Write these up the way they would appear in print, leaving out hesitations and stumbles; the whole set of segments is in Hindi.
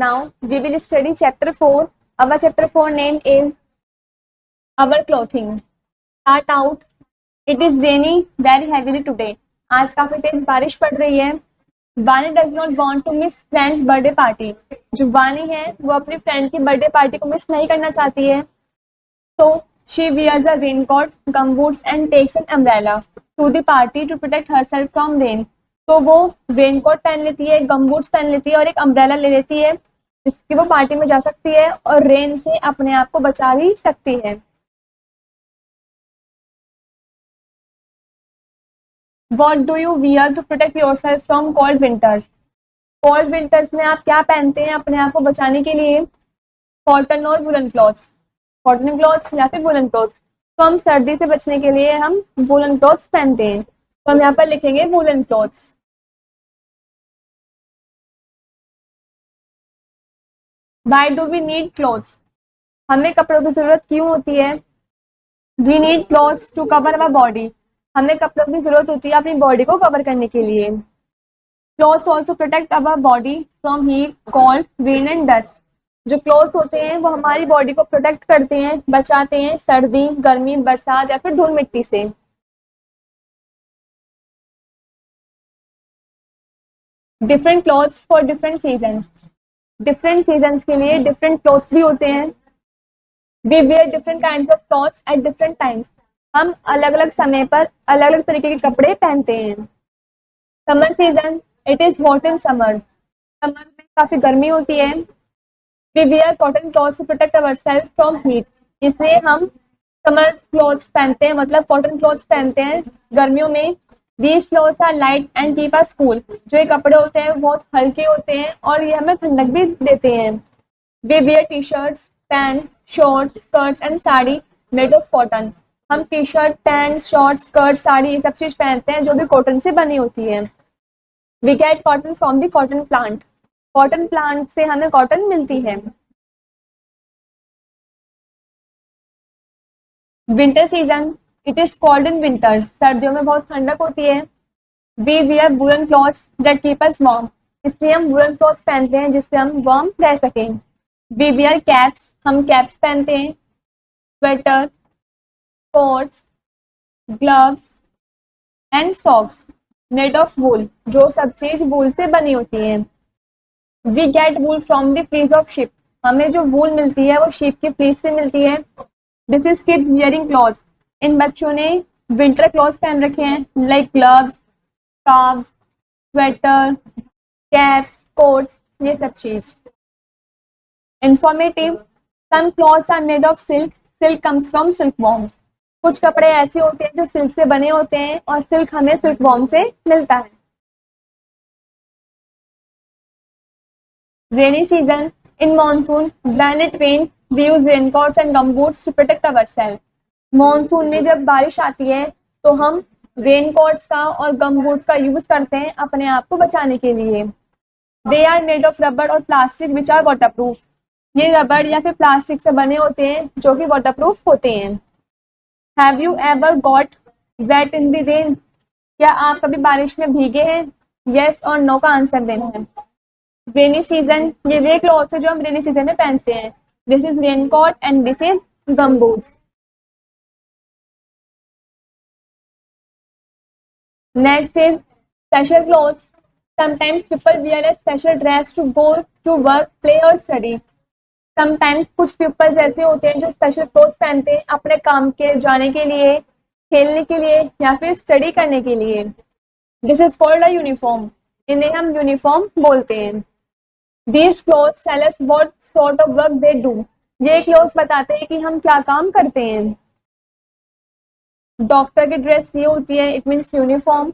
now we will study chapter 4. Our chapter 4 name is our clothing. Start out. It is raining very heavily today. आज काफी तेज बारिश पड़ रही है. Vani does not want to miss friend's birthday party. जो वानी है वो अपनी फ्रेंड की बर्थडे पार्टी को मिस नहीं करना चाहती है. तो she wears a raincoat, gumboots and takes an umbrella to the party to protect herself from rain. तो वो रेनकोट पहन लेती है, गमबूट्स पहन लेती है और एक अम्ब्रेला ले लेती है जिसकी वो पार्टी में जा सकती है और रेन से अपने आप को बचा भी सकती है. What do you wear to protect yourself from cold winters? Cold winters में आप क्या पहनते हैं अपने आप को बचाने के लिए? कॉटन और वुलन क्लॉथ्स. कॉटन क्लॉथ्स या फिर वुलन क्लॉथ्स. तो हम सर्दी से बचने के लिए हम वुलन क्लॉथ्स पहनते हैं. तो हम यहाँ पर लिखेंगे woollen clothes. Why do we need clothes? हमें कपड़ों की जरूरत क्यों होती है? We need clothes to cover our body. हमें कपड़ों की जरूरत होती है अपनी बॉडी को कवर करने के लिए. Clothes also protect our body from heat, cold, rain and dust. जो क्लोथ्स होते हैं वो हमारी बॉडी को प्रोटेक्ट करते हैं, बचाते हैं सर्दी, गर्मी, बरसात या फिर धूल मिट्टी से. Different clothes for different seasons. Different seasons के लिए डिफरेंट क्लॉथ्स भी होते हैं. We wear different kinds of clothes at different times. हम अलग अलग समय पर अलग अलग तरीके के कपड़े पहनते हैं. Summer season, it is hot in summer. Summer में काफी गर्मी होती है. We wear cotton clothes to protect ourselves from heat. इसलिए हम समर क्लॉथ्स पहनते हैं, मतलब कॉटन क्लॉथ्स पहनते हैं गर्मियों में. These clothes are light and keep us cool. जो ये कपड़े होते हैं बहुत हल्के होते हैं और ये हमें ठंडक भी देते हैं. We wear t-shirts, pants, shorts, skirts and sari made of cotton. हम T shirt, pant, short, skirt, sari ये सब चीज पहनते हैं जो भी कॉटन से बनी होती है. We get cotton from the cotton plant. Cotton plant से हमें कॉटन मिलती है. Winter season, it is cold in winters. सर्दियों में बहुत ठंडक होती है. We wear woollen clothes that keep us warm. इसलिए हम वुलन क्लॉथ्स पहनते हैं जिससे हम वार्म रह सकें. We wear caps. हम कैप्स पहनते हैं. Sweater, coats, gloves and socks made of wool. जो सब चीज वूल से बनी होती है. We get wool from the fleece of sheep. हमें जो वूल मिलती है वो शीप की फ्लीस से मिलती है. This is kids wearing clothes. इन बच्चों ने विंटर क्लॉथ्स पहन रखे हैं like gloves, scarfs, sweater, caps, coats, ये सब चीज. Informative, some clothes are made of silk. Silk comes from silk worms. कुछ कपड़े ऐसे होते हैं जो सिल्क से बने होते हैं और सिल्क हमें सिल्क वॉर्म से मिलता है. Rainy season, in monsoon when it rains we use raincoats and gumboots to protect ourself. Monsoon में जब बारिश आती है तो हम रेनकोट्स का और गमबूट्स का यूज करते हैं अपने आप को बचाने के लिए. They are made of rubber और प्लास्टिक विच आर वाटरप्रूफ. ये रबर या फिर प्लास्टिक से बने होते हैं जो कि वाटरप्रूफ होते हैं. Have you ever got wet in the rain. क्या आप कभी बारिश में भीगे हैं? यस और नो का आंसर देना है. रेनी सीजन, ये वे क्लॉथ है जो हम रेनी सीजन में पहनते हैं. This is raincoat and this is gumboots. Next is special clothes. Sometimes people wear a special dress to go to work, play or study. Sometimes कुछ pupils ऐसे होते हैं जो special clothes पहनते हैं अपने काम के जाने के लिए, खेलने के लिए या फिर स्टडी करने के लिए. This is called a uniform. इन्हें हम यूनिफॉर्म बोलते हैं. These clothes tell us what sort of work they do. ये क्लोथ्स बताते हैं कि हम क्या काम करते हैं. डॉक्टर की ड्रेस ये होती है, इट मीन्स यूनिफॉर्म.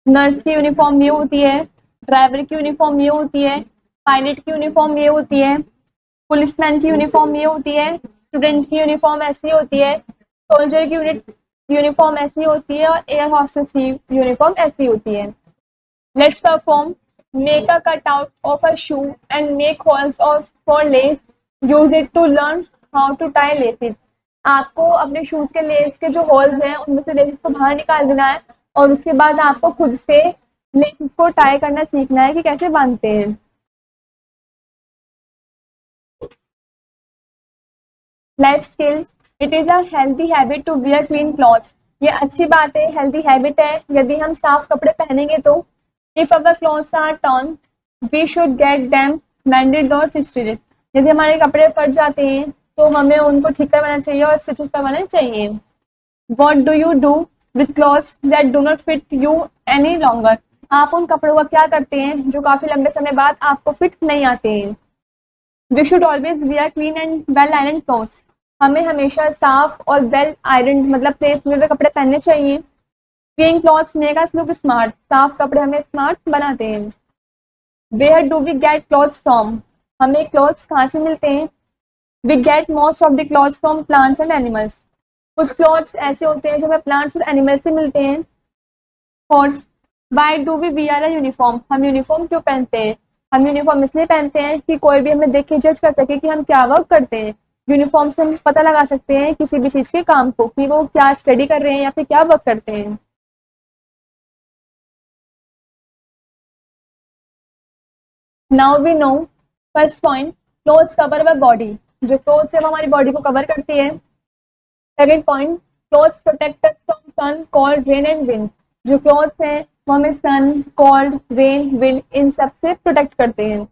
नर्स की यूनिफॉर्म ये होती है. ड्राइवर की यूनिफॉर्म ये होती है. पायलट की यूनिफॉर्म ये होती है. पुलिसमैन की यूनिफॉर्म ये होती है. स्टूडेंट की यूनिफॉर्म ऐसी होती है. सोल्जर की यूनिफॉर्म ऐसी होती है और एयर हॉस्टेस की यूनिफॉर्म ऐसी होती है. Let's perform. Make a cut out of a shoe and make holes of for lace. Use it to learn how to tie laces. आपको अपने शूज के लेस के जो होल्स हैं उनमें से लेसेस को बाहर निकाल देना है और उसके बाद आपको खुद से लेसेस को टाई करना सीखना है कि कैसे बांधते हैं. Life skills, it is a healthy habit to wear clean clothes. ये अच्छी बात है, हेल्थी हैबिट है यदि हम साफ कपड़े पहनेंगे तो। If our clothes are torn we should get them mended और स्टिच्ड। यदि हमारे कपड़े फट जाते हैं तो हमें उनको ठीक करवाना चाहिए और स्टिच करवाना चाहिए। What do you do with clothes that do not fit you any longer. आप उन कपड़ों का क्या करते हैं जो काफी लंबे समय बाद आपको फिट नहीं आते हैं। We should always wear clean and well iron clothes. हमें हमेशा साफ और वेल आयरन मतलब प्रेस हुए कपड़े पहनने चाहिए। Clean clothes make us look smart. साफ कपड़े हमें स्मार्ट बनाते हैं। Where do we get clothes from. हमें क्लॉथ्स कहाँ से मिलते हैं। We get most of the clothes from plants and animals. कुछ क्लॉथ्स ऐसे होते हैं जो हमें प्लांट्स और एनिमल्स से मिलते हैं। Thoughts, why do we wear a uniform. हम यूनिफॉर्म क्यों पहनते हैं। हम यूनिफॉर्म इसलिए पहनते हैं कि कोई भी हमें देख के जज कर सके कि हम क्या वर्क करते हैं। यूनिफॉर्म से हम पता लगा सकते हैं किसी भी चीज के काम को कि वो क्या स्टडी कर रहे हैं या फिर क्या वर्क करते हैं। Now we know first point, clothes cover our body. जो क्लोथ्स है वो हमारी बॉडी को कवर करती है। Second point, clothes protect us from sun, cold, rain and wind. जो क्लोथ्स हैं वो हमें सन, कोल्ड, रेन, विंड इन सब से प्रोटेक्ट करते हैं।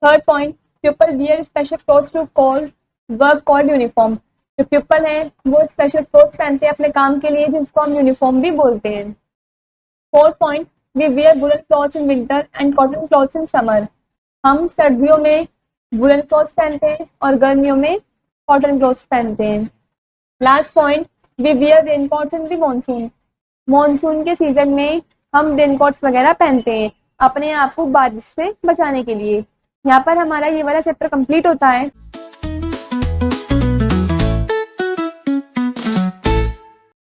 Third point, people wear special clothes to call work called uniform. जो पीपल है वो स्पेशल क्लोथ्स पहनते हैं अपने काम के लिए जिसको हम यूनिफॉर्म भी बोलते हैं। Fourth point, we wear woollen clothes in winter and cotton clothes in summer. हम सर्दियों में वुलन क्लॉथ्स पहनते हैं और गर्मियों में कॉटन क्लॉथ्स पहनते हैं। Last point, we wear raincoats in the monsoon. Monsoon के सीजन में हम रेनकोट्स वगैरह पहनते हैं अपने आप को बारिश से बचाने के लिए। यहाँ पर हमारा ये वाला चैप्टर कंप्लीट होता है।